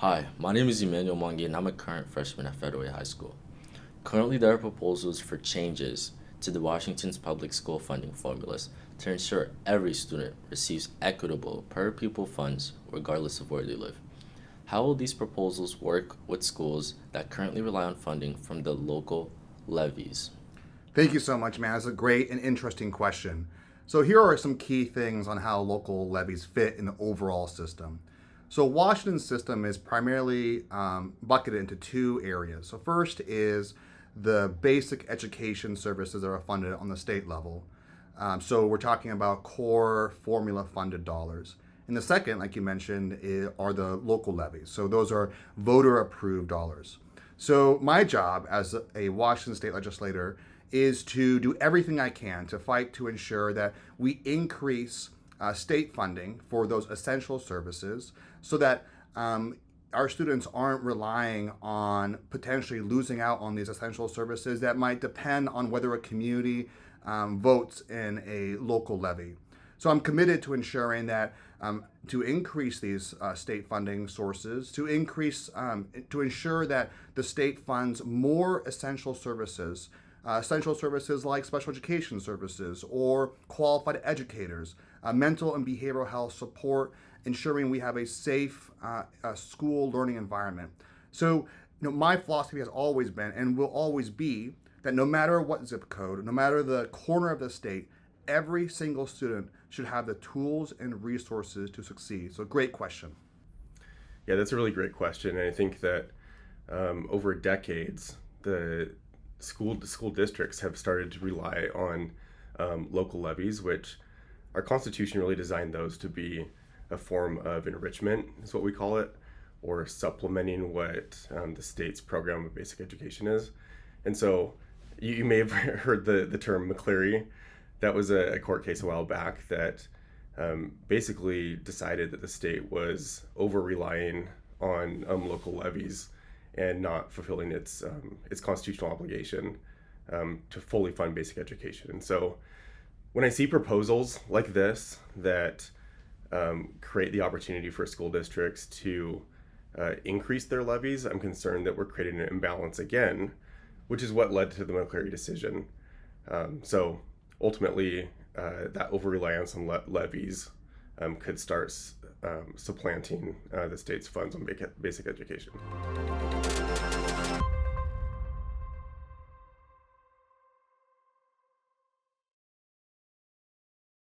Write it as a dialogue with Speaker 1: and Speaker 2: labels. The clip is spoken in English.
Speaker 1: Hi, my name is Emmanuel Mwangi and I'm a current freshman at Federal High School. Currently, there are proposals for changes to the Washington's public school funding formulas to ensure every student receives equitable per-pupil funds regardless of where they live. How will these proposals work with schools that currently rely on funding from the local levies?
Speaker 2: Thank you so much, man. That's a great and interesting question. So here are some key things on how local levies fit in the overall system. So Washington's system is primarily bucketed into two areas. So first is the basic education services that are funded on the state level. So we're talking about core formula funded dollars. And the second, like you mentioned, are the local levies. So those are voter approved dollars. So my job as a Washington state legislator is to do everything I can to fight to ensure that we increase state funding for those essential services so that our students aren't relying on potentially losing out on these essential services that might depend on whether a community votes in a local levy. So I'm committed to ensuring that to increase these state funding sources, to ensure that the state funds more essential services like special education services or qualified educators, mental and behavioral health support, ensuring we have a safe school learning environment. So, my philosophy has always been and will always be that no matter what zip code, no matter the corner of the state, every single student should have the tools and resources to succeed. So, great question.
Speaker 3: Yeah, that's a really great question. And I think that over decades, the school districts have started to rely on local levies, which our Constitution really designed those to be a form of enrichment, is what we call it, or supplementing what the state's program of basic education is. And so you may have heard the term McCleary. That was a court case a while back that basically decided that the state was over-relying on local levies and not fulfilling its constitutional obligation to fully fund basic education. And so when I see proposals like this that create the opportunity for school districts to increase their levies, I'm concerned that we're creating an imbalance again, which is what led to the McCleary decision. So ultimately, that over-reliance on levies could start supplanting the state's funds on basic education.